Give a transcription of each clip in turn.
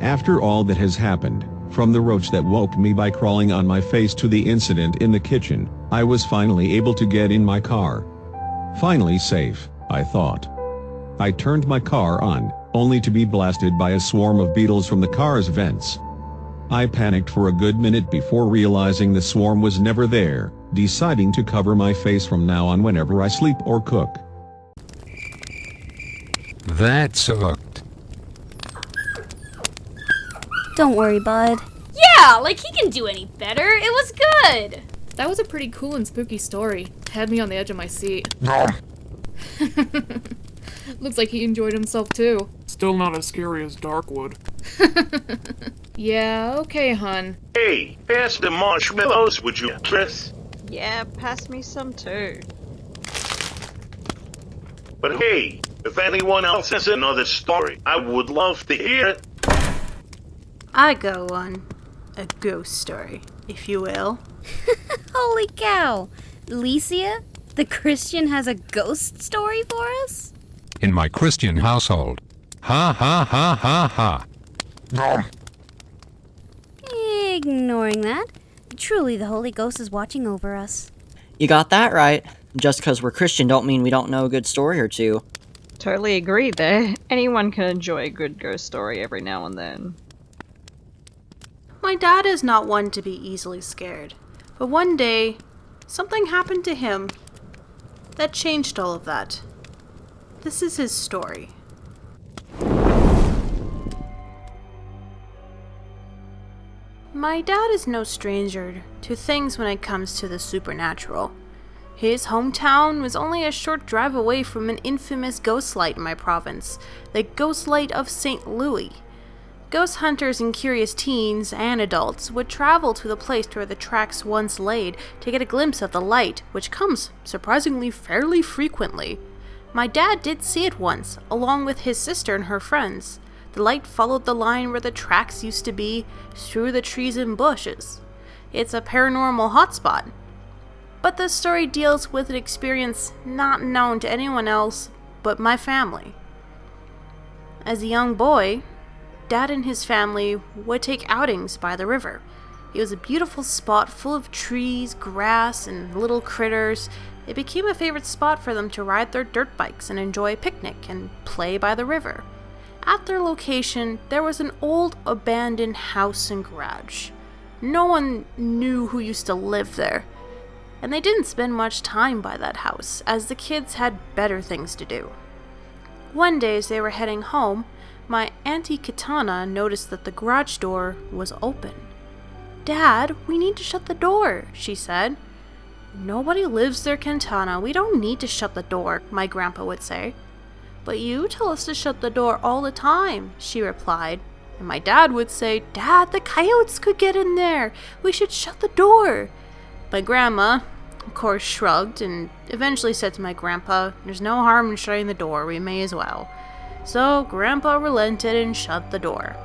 after all that has happened, from the roach that woke me by crawling on my face to the incident in the kitchen, I was finally able to get in my car. Finally safe, I thought. I turned my car on, only to be blasted by a swarm of beetles from the car's vents. I panicked for a good minute before realizing the swarm was never there, deciding to cover my face from now on whenever I sleep or cook. That sucked. Don't worry, bud. Yeah, like he can do any better. It was good. That was a pretty cool and spooky story. Had me on the edge of my seat. Looks like he enjoyed himself too. Still not as scary as Darkwood. Yeah, okay, hun. Hey, pass the marshmallows, would you, Chris? Yeah, pass me some too. But hey, if anyone else has another story, I would love to hear it. I go on a ghost story, if you will. Holy cow! Licia, the Christian, has a ghost story for us? In my Christian household. Ha ha ha ha ha. Ignoring that, truly the Holy Ghost is watching over us. You got that right. Just because we're Christian don't mean we don't know a good story or two. Totally agree there. Anyone can enjoy a good ghost story every now and then. My dad is not one to be easily scared, but one day, something happened to him that changed all of that. This is his story. My dad is no stranger to things when it comes to the supernatural. His hometown was only a short drive away from an infamous ghost light in my province, the Ghost Light of St. Louis. Ghost hunters and curious teens and adults would travel to the place where the tracks once laid to get a glimpse of the light, which comes surprisingly fairly frequently. My dad did see it once, along with his sister and her friends. The light followed the line where the tracks used to be, through the trees and bushes. It's a paranormal hotspot. But this story deals with an experience not known to anyone else but my family. As a young boy, Dad and his family would take outings by the river. It was a beautiful spot full of trees, grass, and little critters. It became a favorite spot for them to ride their dirt bikes and enjoy a picnic and play by the river. At their location, there was an old abandoned house and garage. No one knew who used to live there, and they didn't spend much time by that house, as the kids had better things to do. One day as they were heading home, my Auntie Katana noticed that the garage door was open. "Dad, we need to shut the door," she said. "Nobody lives there, Katana. We don't need to shut the door," my grandpa would say. "But you tell us to shut the door all the time," she replied. And my dad would say, "Dad, the coyotes could get in there. We should shut the door." My grandma, of course, shrugged and eventually said to my grandpa, "There's no harm in shutting the door. We may as well." So Grandpa relented and shut the door.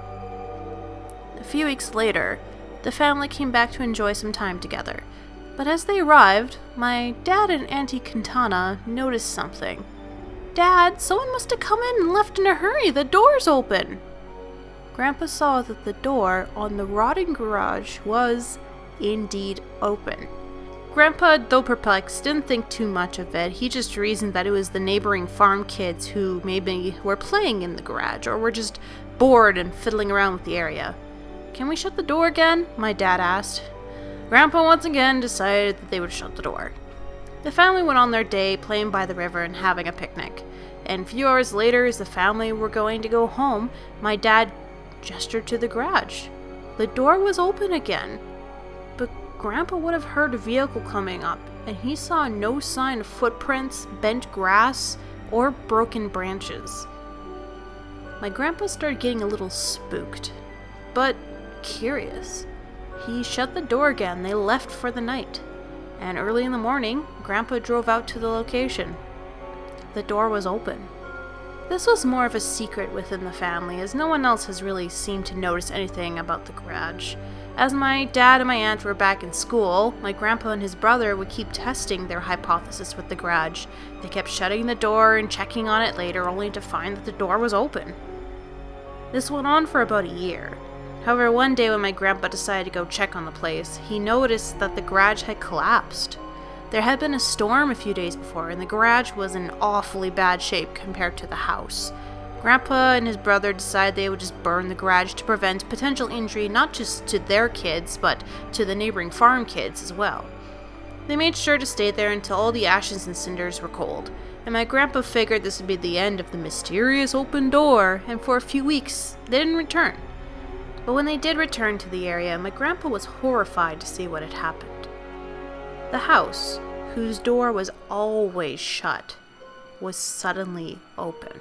A few weeks later, the family came back to enjoy some time together. But as they arrived, my dad and Auntie Katana noticed something. "Dad, someone must have come in and left in a hurry. The door's open." Grandpa saw that the door on the rotting garage was indeed open. Grandpa, though perplexed, didn't think too much of it. He just reasoned that it was the neighboring farm kids who maybe were playing in the garage or were just bored and fiddling around with the area. "Can we shut the door again?" my dad asked. Grandpa once again decided that they would shut the door. The family went on their day playing by the river and having a picnic. And a few hours later, as the family were going to go home, my dad gestured to the garage. The door was open again. But Grandpa would have heard a vehicle coming up, and he saw no sign of footprints, bent grass, or broken branches. My grandpa started getting a little spooked, but curious. He shut the door again. They left for the night. And early in the morning, Grandpa drove out to the location. The door was open. This was more of a secret within the family, as no one else has really seemed to notice anything about the garage. As my dad and my aunt were back in school, my grandpa and his brother would keep testing their hypothesis with the garage. They kept shutting the door and checking on it later, only to find that the door was open. This went on for about a year. However, one day when my grandpa decided to go check on the place, he noticed that the garage had collapsed. There had been a storm a few days before, and the garage was in awfully bad shape compared to the house. Grandpa and his brother decided they would just burn the garage to prevent potential injury not just to their kids, but to the neighboring farm kids as well. They made sure to stay there until all the ashes and cinders were cold, and my grandpa figured this would be the end of the mysterious open door, and for a few weeks, they didn't return. But when they did return to the area, my grandpa was horrified to see what had happened. The house, whose door was always shut, was suddenly open.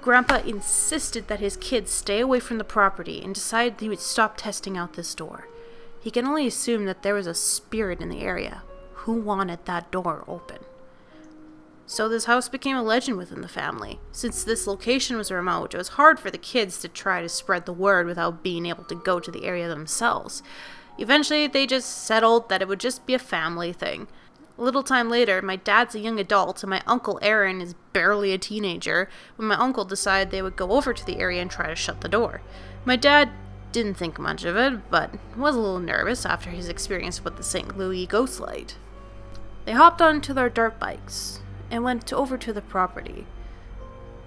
Grandpa insisted that his kids stay away from the property and decided he would stop testing out this door. He can only assume that there was a spirit in the area who wanted that door open. So this house became a legend within the family. Since this location was remote, it was hard for the kids to try to spread the word without being able to go to the area themselves. Eventually, they just settled that it would just be a family thing. A little time later, my dad's a young adult and my uncle Aaron is barely a teenager when my uncle decided they would go over to the area and try to shut the door. My dad didn't think much of it, but was a little nervous after his experience with the St. Louis ghost light. They hopped onto their dirt bikes and went over to the property.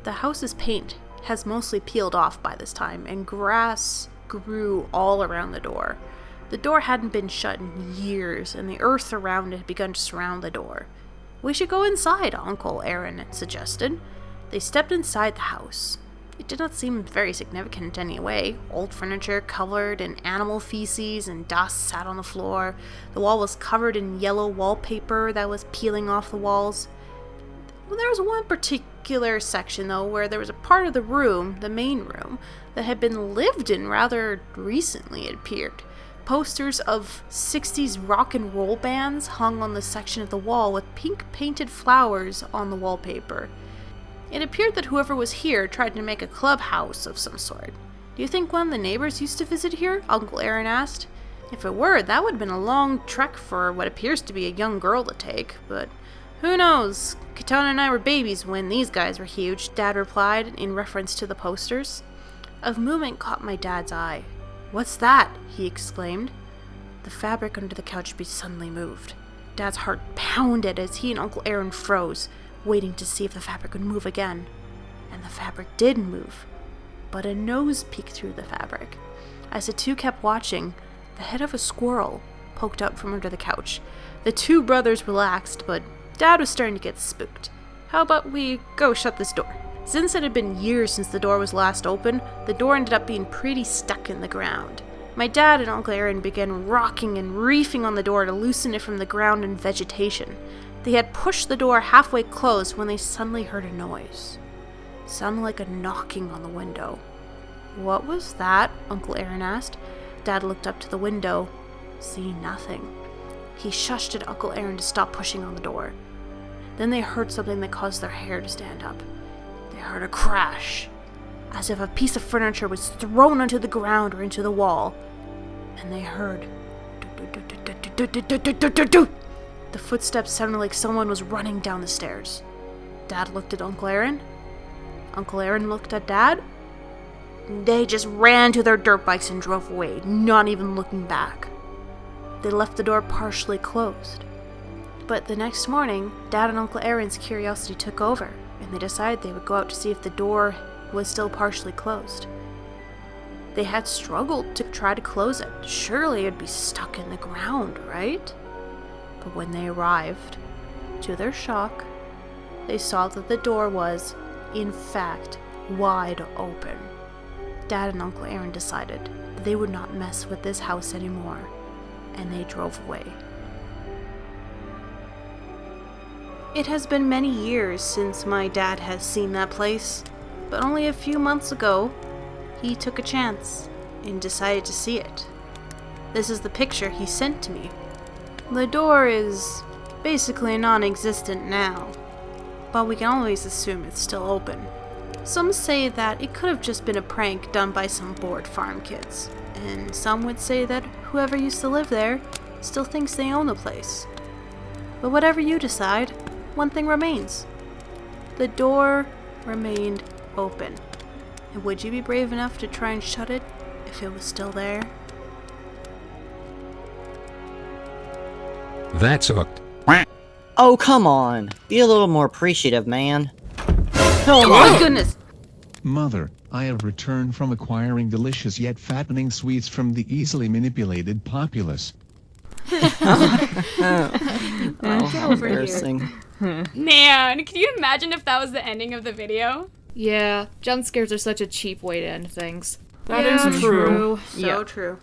The house's paint has mostly peeled off by this time, and grass grew all around the door. The door hadn't been shut in years, and the earth around it had begun to surround the door. "We should go inside," Uncle Aaron suggested. They stepped inside the house. It did not seem very significant in any way. Old furniture covered in animal feces and dust sat on the floor. The wall was covered in yellow wallpaper that was peeling off the walls. There was one particular section, though, where there was a part of the room, the main room, that had been lived in rather recently, it appeared. Posters of 60s rock and roll bands hung on the section of the wall with pink painted flowers on the wallpaper. It appeared that whoever was here tried to make a clubhouse of some sort. "Do you think one of the neighbors used to visit here?" Uncle Aaron asked. "If it were, that would have been a long trek for what appears to be a young girl to take, but who knows? Katana and I were babies when these guys were huge," Dad replied in reference to the posters. A movement caught my dad's eye. "What's that?" he exclaimed. The fabric under the couch suddenly moved. Dad's heart pounded as he and Uncle Aaron froze, waiting to see if the fabric would move again. And the fabric did move, but a nose peeked through the fabric. As the two kept watching, the head of a squirrel poked out from under the couch. The two brothers relaxed, but Dad was starting to get spooked. "How about we go shut this door?" Since it had been years since the door was last open, the door ended up being pretty stuck in the ground. My dad and Uncle Aaron began rocking and reefing on the door to loosen it from the ground and vegetation. They had pushed the door halfway closed when they suddenly heard a noise. Sounded like a knocking on the window. "What was that?" Uncle Aaron asked. Dad looked up to the window, seeing nothing. He shushed at Uncle Aaron to stop pushing on the door. Then they heard something that caused their hair to stand up. They heard a crash, as if a piece of furniture was thrown onto the ground or into the wall. And they heard the footsteps sounded like someone was running down the stairs. Dad looked at Uncle Aaron. Uncle Aaron looked at Dad. They just ran to their dirt bikes and drove away, not even looking back. They left the door partially closed. But the next morning, Dad and Uncle Aaron's curiosity took over, and they decided they would go out to see if the door was still partially closed. They had struggled to try to close it. Surely it would be stuck in the ground, right? But when they arrived, to their shock, they saw that the door was, in fact, wide open. Dad and Uncle Aaron decided that they would not mess with this house anymore, and they drove away. It has been many years since my dad has seen that place, but only a few months ago, he took a chance and decided to see it. This is the picture he sent to me. The door is basically non-existent now, but we can always assume it's still open. Some say that it could have just been a prank done by some bored farm kids, and some would say that whoever used to live there still thinks they own the place. But whatever you decide, one thing remains. The door remained open. And would you be brave enough to try and shut it if it was still there? That's hooked. Oh, come on. Be a little more appreciative, man. Oh my goodness! Mother, I have returned from acquiring delicious yet fattening sweets from the easily manipulated populace. Embarrassing. Man, can you imagine if that was the ending of the video? Yeah, jump scares are such a cheap way to end things. That is true. So true.